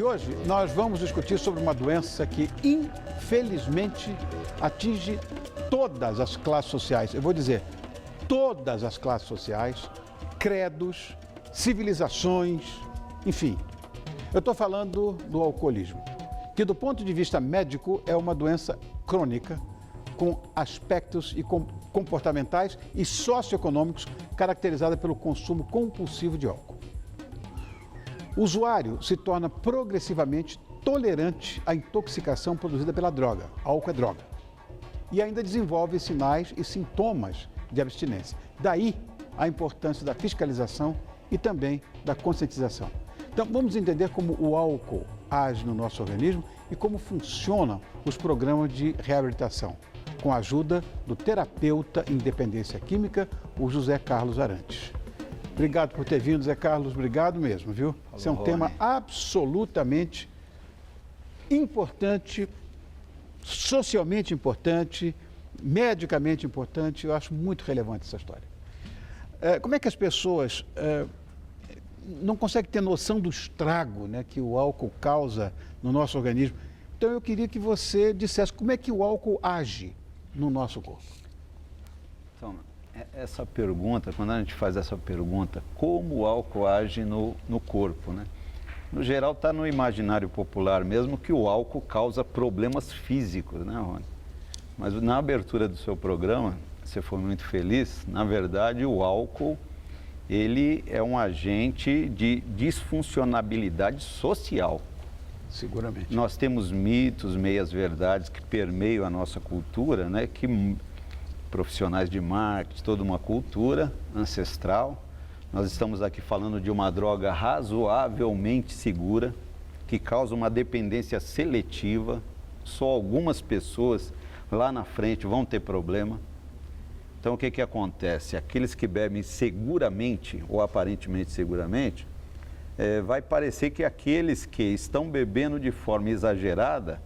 hoje nós vamos discutir sobre uma doença que, infelizmente, atinge todas as classes sociais. Eu vou dizer, todas as classes sociais, credos, civilizações, enfim. Eu estou falando do alcoolismo, que do ponto de vista médico é uma doença crônica, com aspectos comportamentais e socioeconômicos caracterizada pelo consumo compulsivo de álcool. O usuário se torna progressivamente tolerante à intoxicação produzida pela droga. Álcool é droga. E ainda desenvolve sinais e sintomas de abstinência. Daí a importância da fiscalização e também da conscientização. Então, vamos entender como o álcool age no nosso organismo e como funcionam os programas de reabilitação, com a ajuda do terapeuta em dependência química, o José Carlos Arantes. Obrigado por ter vindo, Zé Carlos, obrigado mesmo, viu? Esse é um tema absolutamente importante, socialmente importante, medicamente importante, eu acho muito relevante essa história. Como é que as pessoas não conseguem ter noção do estrago, né, que o álcool causa no nosso organismo? Então eu queria que você dissesse como é que o álcool age no nosso corpo. Então, essa pergunta, quando a gente faz essa pergunta, como o álcool age no corpo, né? No geral está no imaginário popular mesmo que o álcool causa problemas físicos, né, Rony? Mas na abertura do seu programa, você foi muito feliz, na verdade o álcool, ele é um agente de disfuncionabilidade social. Seguramente. Nós temos mitos, meias-verdades que permeiam a nossa cultura, né? Que profissionais de marketing, toda uma cultura ancestral. Nós estamos aqui falando de uma droga razoavelmente segura, que causa uma dependência seletiva. Só algumas pessoas lá na frente vão ter problema. Então, o que acontece? Aqueles que bebem seguramente, ou aparentemente seguramente, vai parecer que aqueles que estão bebendo de forma exagerada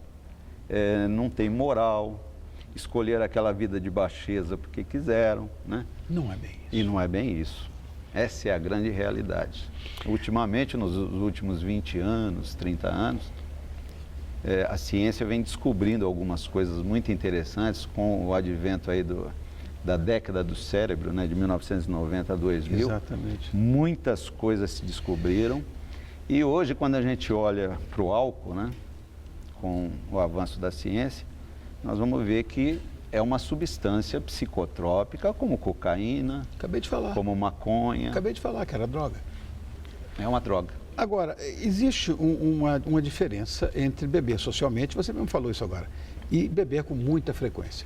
não têm moral, escolheram aquela vida de baixeza porque quiseram, né? Não é bem isso. E não é bem isso. Essa é a grande realidade. Ultimamente, nos últimos 20 anos, 30 anos, a ciência vem descobrindo algumas coisas muito interessantes com o advento aí da década do cérebro, né, de 1990 a 2000. Exatamente. Muitas coisas se descobriram e hoje, quando a gente olha para o álcool, né, com o avanço da ciência, nós vamos ver que é uma substância psicotrópica, como cocaína, Acabei de falar. como maconha. Acabei de falar que era droga. É uma droga. Agora, existe uma diferença entre beber socialmente, você mesmo falou isso agora, e beber com muita frequência.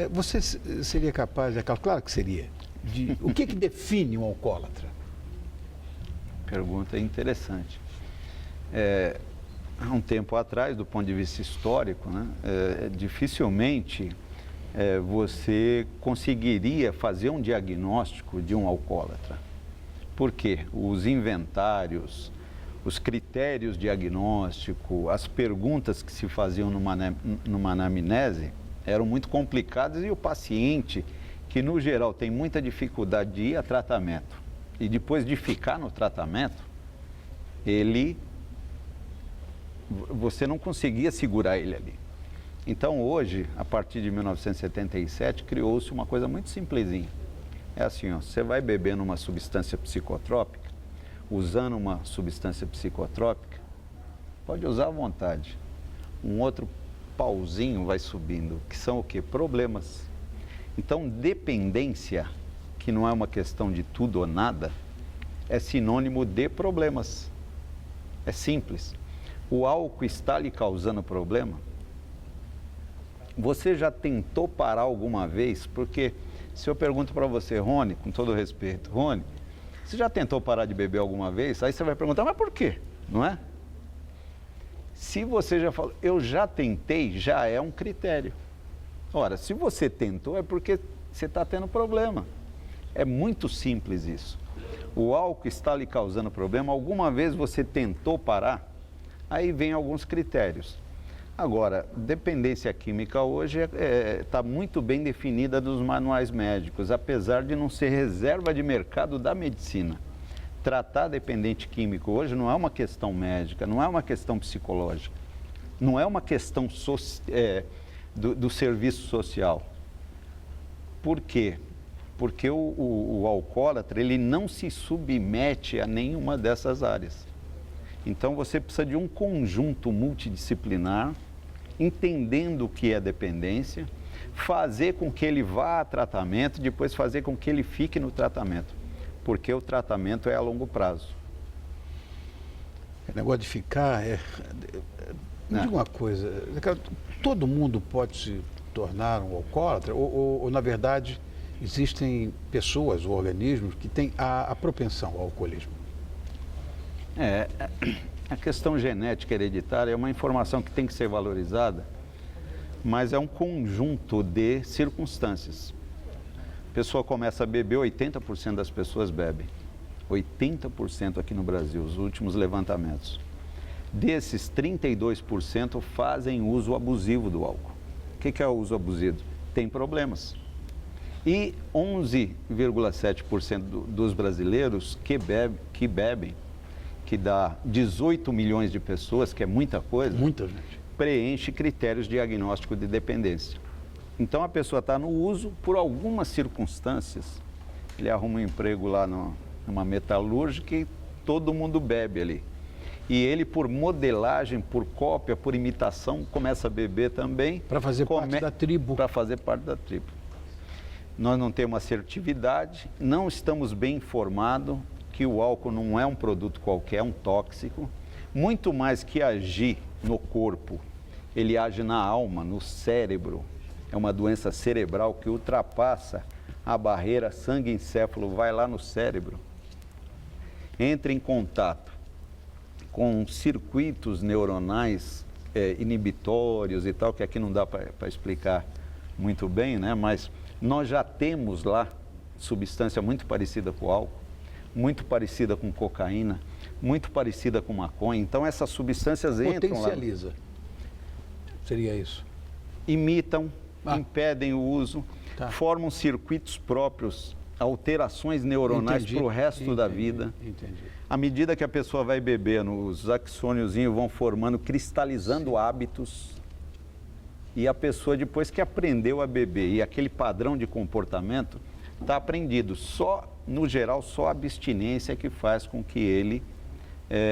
Você seria capaz, claro que seria, o que define um alcoólatra? Pergunta interessante. Há um tempo atrás, do ponto de vista histórico, né, dificilmente você conseguiria fazer um diagnóstico de um alcoólatra. Por quê? Os inventários, os critérios diagnósticos, as perguntas que se faziam numa anamnese eram muito complicadas e o paciente, que no geral tem muita dificuldade de ir a tratamento e depois de ficar no tratamento, você não conseguia segurar ele ali. Então hoje, a partir de 1977, criou-se uma coisa muito simplesinha. É assim, ó, você vai bebendo uma substância psicotrópica, usando uma substância psicotrópica, pode usar à vontade. Um outro pauzinho vai subindo, que são o quê? Problemas. Então, dependência, que não é uma questão de tudo ou nada, é sinônimo de problemas. É simples. O álcool está lhe causando problema? Você já tentou parar alguma vez? Porque se eu pergunto para você, Rony, com todo respeito, Rony, você já tentou parar de beber alguma vez? Aí você vai perguntar, mas por quê? Não é? Se você já falou, eu já tentei, já é um critério. Ora, se você tentou, é porque você está tendo problema. É muito simples isso. O álcool está lhe causando problema, alguma vez você tentou parar? Aí vem alguns critérios. Agora, dependência química hoje está muito bem definida nos manuais médicos, apesar de não ser reserva de mercado da medicina. tratar dependente químico hoje não é uma questão médica, não é uma questão psicológica, não é uma questão do serviço social. Por quê? Porque o alcoólatra, ele não se submete a nenhuma dessas áreas. Então, você precisa de um conjunto multidisciplinar, entendendo o que é dependência, fazer com que ele vá a tratamento, depois fazer com que ele fique no tratamento, porque o tratamento é a longo prazo. O negócio de ficar me diga uma coisa, todo mundo pode se tornar um alcoólatra ou na verdade, existem pessoas ou organismos que têm a propensão ao alcoolismo? A questão genética hereditária é uma informação que tem que ser valorizada, mas é um conjunto de circunstâncias. A pessoa começa a beber, 80% das pessoas bebem. 80% aqui no Brasil, os últimos levantamentos. Desses, 32% fazem uso abusivo do álcool. O que é o uso abusivo? Tem problemas. E 11,7% dos brasileiros que bebem, que dá 18 milhões de pessoas, que é muita coisa, muita gente, preenche critérios de diagnóstico de dependência. Então a pessoa está no uso, por algumas circunstâncias, ele arruma um emprego lá numa metalúrgica e todo mundo bebe ali. E ele, por modelagem, por cópia, por imitação, começa a beber também. Para fazer parte da tribo. Para fazer parte da tribo. Nós não temos assertividade, não estamos bem informados que o álcool não é um produto qualquer, é um tóxico. Muito mais que agir no corpo, ele age na alma, no cérebro. É uma doença cerebral que ultrapassa a barreira sangue-encéfalo, vai lá no cérebro. Entra em contato com circuitos neuronais inibitórios e tal, que aqui não dá para explicar muito bem, né? Mas nós já temos lá substância muito parecida com o álcool, muito parecida com cocaína, muito parecida com maconha. Então essas substâncias entram lá. Potencializa. Seria isso. Imitam, impedem o uso, tá, formam circuitos próprios, alterações neuronais para o resto da vida. Entendi. À medida que a pessoa vai bebendo, os axôniozinhos vão formando, cristalizando hábitos. E a pessoa, depois que aprendeu a beber e aquele padrão de comportamento está aprendido. Só, no geral, só a abstinência que faz com que ele,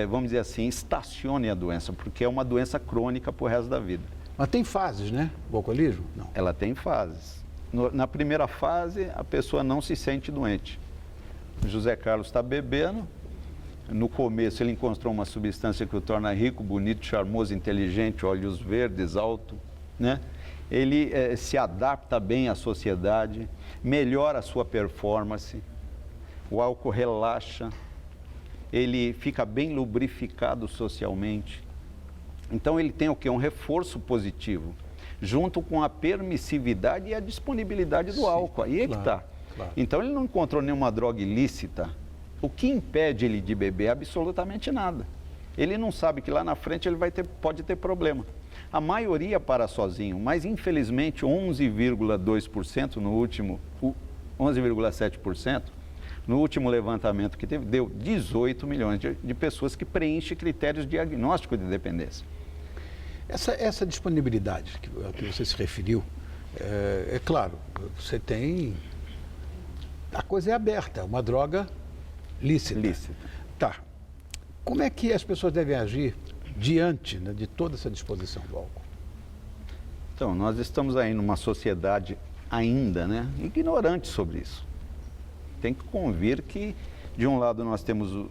vamos dizer assim, estacione a doença, porque é uma doença crônica para o resto da vida. Mas tem fases, né? O alcoolismo? Não. Ela tem fases. Na primeira fase, a pessoa não se sente doente. O José Carlos está bebendo. No começo, ele encontrou uma substância que o torna rico, bonito, charmoso, inteligente, olhos verdes, alto, né? Ele se adapta bem à sociedade, melhora a sua performance, o álcool relaxa, ele fica bem lubrificado socialmente. Então ele tem o quê? Um reforço positivo, junto com a permissividade e a disponibilidade do álcool. Aí é que está. Claro. Então ele não encontrou nenhuma droga ilícita. O que impede ele de beber? Absolutamente nada. Ele não sabe que lá na frente ele pode ter problema. A maioria para sozinho, mas infelizmente 11,2% no último, 11,7% no último levantamento que teve, deu 18 milhões de pessoas que preenchem critérios de diagnóstico de dependência. Essa disponibilidade que você se referiu, é claro, você tem... A coisa é aberta, uma droga lícita. Tá. Como é que as pessoas devem agir diante, né, de toda essa disposição do álcool? Então, nós estamos aí numa sociedade ainda, né, ignorante sobre isso. Tem que convir que, de um lado, nós temos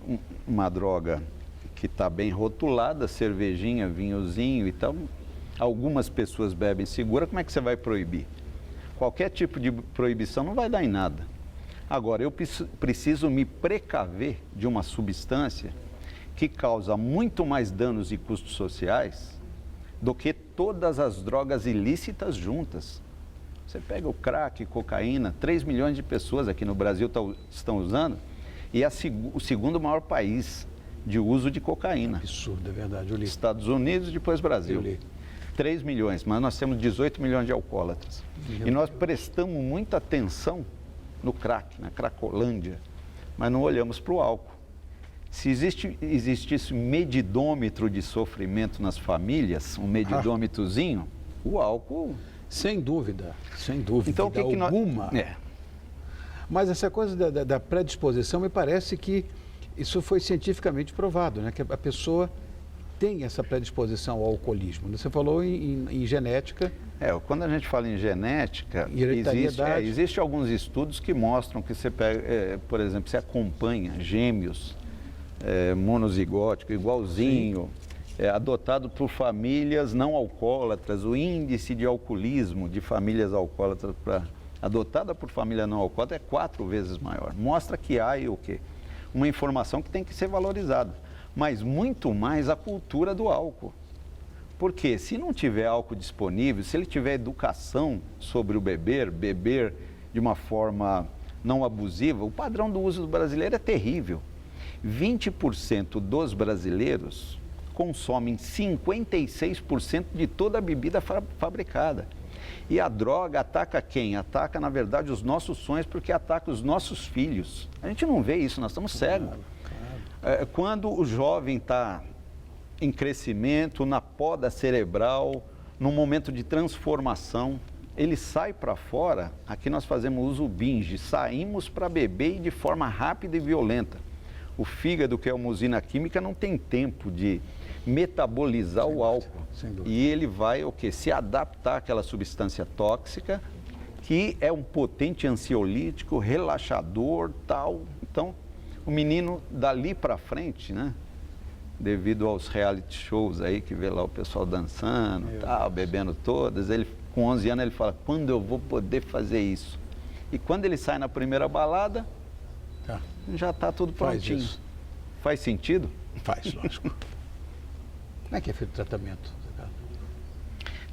uma droga que está bem rotulada, cervejinha, vinhozinho e tal. Algumas pessoas bebem segura, como é que você vai proibir? Qualquer tipo de proibição não vai dar em nada. Agora, eu preciso me precaver de uma substância que causa muito mais danos e custos sociais do que todas as drogas ilícitas juntas. Você pega o crack, cocaína, 3 milhões de pessoas aqui no Brasil estão usando, e é o segundo maior país de uso de cocaína. Absurdo, é verdade, eu li. Estados Unidos, depois Brasil. Eu li. 3 milhões, mas nós temos 18 milhões de alcoólatras. E nós prestamos muita atenção no crack, na cracolândia, mas não olhamos para o álcool. Se existisse um medidômetro de sofrimento nas famílias, um medidômetrozinho, o álcool... Sem dúvida, sem dúvida. Então, o que alguma. Que nós... Mas essa coisa da predisposição, me parece que isso foi cientificamente provado, né? Que a pessoa tem essa predisposição ao alcoolismo. Você falou em genética. Quando a gente fala em genética, existe alguns estudos que mostram que você pega, por exemplo, você acompanha gêmeos monozigóticos, igualzinho, adotado por famílias não alcoólatras, o índice de alcoolismo de famílias alcoólatras adotada por família não alcoólatra é 4 vezes maior. Mostra que há o quê? Uma informação que tem que ser valorizada, mas muito mais a cultura do álcool. Porque se não tiver álcool disponível, se ele tiver educação sobre o beber de uma forma não abusiva, o padrão do uso do brasileiro é terrível. 20% dos brasileiros consomem 56% de toda a bebida fabricada. E a droga ataca quem? Ataca, na verdade, os nossos sonhos, porque ataca os nossos filhos. A gente não vê isso, nós estamos cegos. Quando o jovem está em crescimento, na poda cerebral, num momento de transformação, ele sai para fora, aqui nós fazemos uso binge, saímos para beber de forma rápida e violenta. O fígado, que é uma usina química, não tem tempo de metabolizar o álcool. E ele vai se adaptar àquela substância tóxica, que é um potente ansiolítico, relaxador, tal. Então, o menino dali para frente, né? Devido aos reality shows aí, que vê lá o pessoal dançando, tal, bebendo todas, ele, com 11 anos ele fala, quando eu vou poder fazer isso? E quando ele sai na primeira balada, já está tudo prontinho. Faz sentido? Faz, lógico. Como é que é feito o tratamento?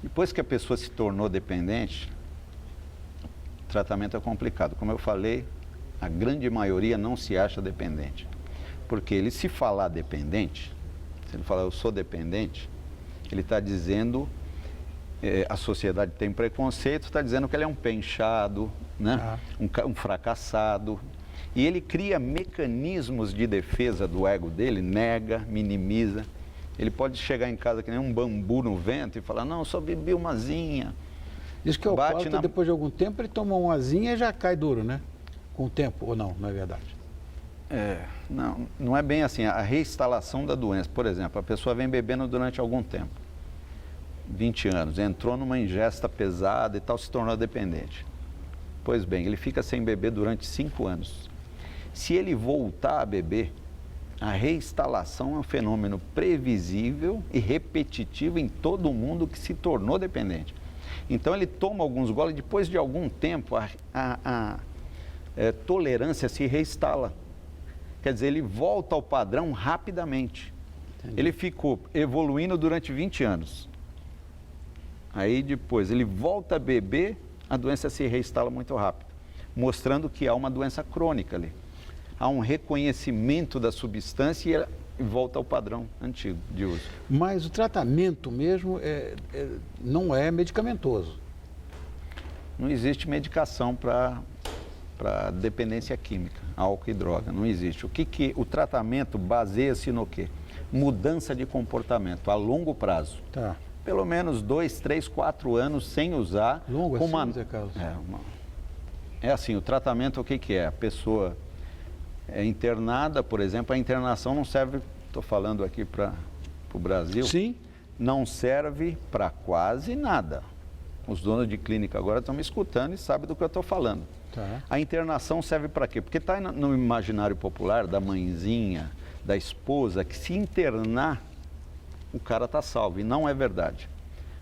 Depois que a pessoa se tornou dependente, o tratamento é complicado. Como eu falei, a grande maioria não se acha dependente. Porque ele, se falar dependente, se ele falar eu sou dependente, ele está dizendo, a sociedade tem preconceito, está dizendo que ele é um pé inchado, né? Um fracassado. E ele cria mecanismos de defesa do ego dele, nega, minimiza. Ele pode chegar em casa que nem um bambu no vento e falar, não, eu só bebi uma asinha. Diz que o alcoólatra, depois de algum tempo, ele toma uma asinha e já cai duro, né? Com o tempo, ou não, não é verdade? Não é bem assim. A reinstalação da doença, por exemplo, a pessoa vem bebendo durante algum tempo, 20 anos, entrou numa ingesta pesada e tal, se tornou dependente. Pois bem, ele fica sem beber durante 5 anos. Se ele voltar a beber, a reinstalação é um fenômeno previsível e repetitivo em todo mundo que se tornou dependente. Então ele toma alguns goles, depois de algum tempo a tolerância se reinstala. Quer dizer, ele volta ao padrão rapidamente. Entendi. Ele ficou evoluindo durante 20 anos. Aí depois ele volta a beber, a doença se reinstala muito rápido, mostrando que há uma doença crônica ali. Há um reconhecimento da substância e volta ao padrão antigo de uso. Mas o tratamento mesmo não é medicamentoso? Não existe medicação para dependência química, álcool e droga, não existe. O tratamento baseia-se no quê? Mudança de comportamento a longo prazo. Tá. Pelo menos 2, 3, 4 anos sem usar. Longo assim, Zé Carlos? É assim, o tratamento o que é? A pessoa é internada, por exemplo, a internação não serve, estou falando aqui para o Brasil. Sim. Não serve para quase nada. Os donos de clínica agora estão me escutando e sabem do que eu estou falando. Tá. A internação serve para quê? Porque está no imaginário popular da mãezinha, da esposa, que se internar, o cara está salvo. E não é verdade.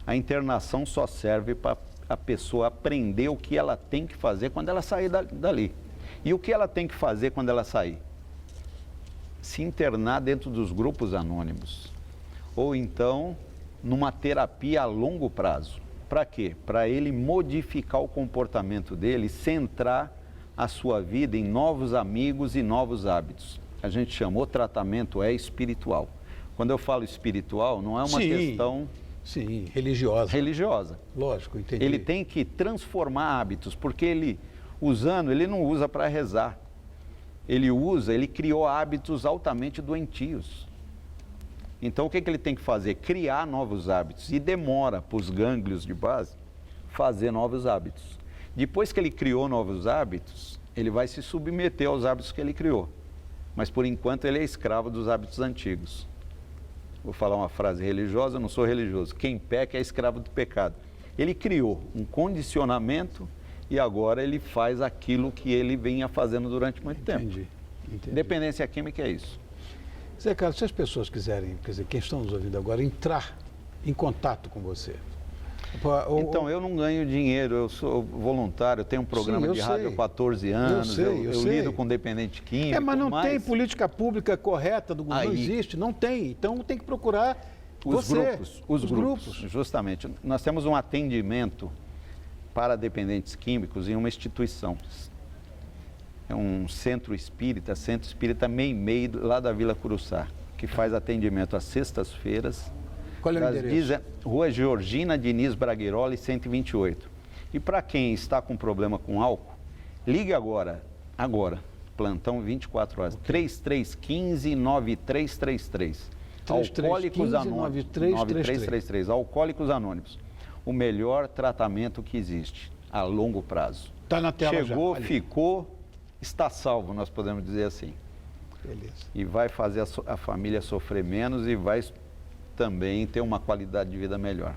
A internação só serve para a pessoa aprender o que ela tem que fazer quando ela sair dali. E o que ela tem que fazer quando ela sair? Se internar dentro dos grupos anônimos. Ou então, numa terapia a longo prazo. Para quê? Para ele modificar o comportamento dele, centrar a sua vida em novos amigos e novos hábitos. A gente chama, o tratamento é espiritual. Quando eu falo espiritual, não é uma questão... Sim, religiosa. Religiosa. Lógico, entendi. Ele tem que transformar hábitos, porque ele, usando, ele não usa para rezar. ele criou hábitos altamente doentios. Então, o que ele tem que fazer? Criar novos hábitos. E demora para os gânglios de base fazer novos hábitos. Depois que ele criou novos hábitos, ele vai se submeter aos hábitos que ele criou. Mas, por enquanto, ele é escravo dos hábitos antigos. Vou falar uma frase religiosa, eu não sou religioso. Quem peca é escravo do pecado. Ele criou um condicionamento e agora ele faz aquilo que ele vinha fazendo durante muito tempo. Entendi. Dependência química é isso. Zé Carlos, se as pessoas quiserem, quer dizer, quem estão nos ouvindo agora, entrar em contato com você. Então, eu não ganho dinheiro, eu sou voluntário, eu tenho um programa de rádio há 14 anos, eu lido com dependente químico. Mas não tem política pública correta do governo, não existe, não tem. Então tem que procurar os grupos. Justamente. Nós temos um atendimento para dependentes químicos em uma instituição. É um centro espírita Meimei, lá da Vila Curuçá, que faz atendimento às sextas-feiras. Qual é o endereço? Rua Georgina Diniz Braguiroli, 128. E para quem está com problema com álcool, ligue agora, plantão 24 horas, 3315-9333. Alcoólicos Anônimos, 9333. Alcoólicos Anônimos, o melhor tratamento que existe a longo prazo. Está na tela. Chegou, ficou, está salvo, nós podemos dizer assim. Beleza. E vai fazer a família sofrer menos e vai também ter uma qualidade de vida melhor.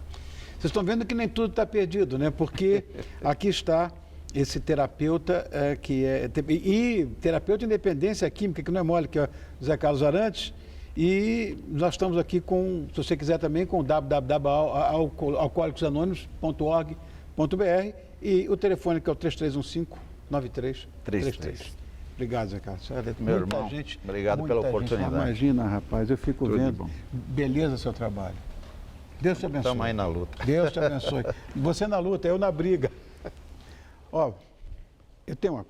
Vocês estão vendo que nem tudo está perdido, né? Porque aqui está esse terapeuta e terapeuta em dependência química, que não é mole, que é o Zé Carlos Arantes. E nós estamos aqui com, se você quiser também, com www.alcoolicosanônimos.org.br e o telefone que é o 3315-9333. Obrigado, Zé Carlos. Meu irmão, obrigado pela oportunidade. Imagina, rapaz, eu fico Tudo vendo. bom. Beleza seu trabalho. Deus te abençoe. Estamos aí na luta. Deus te abençoe. Você na luta, eu na briga. Ó, eu tenho uma coisa.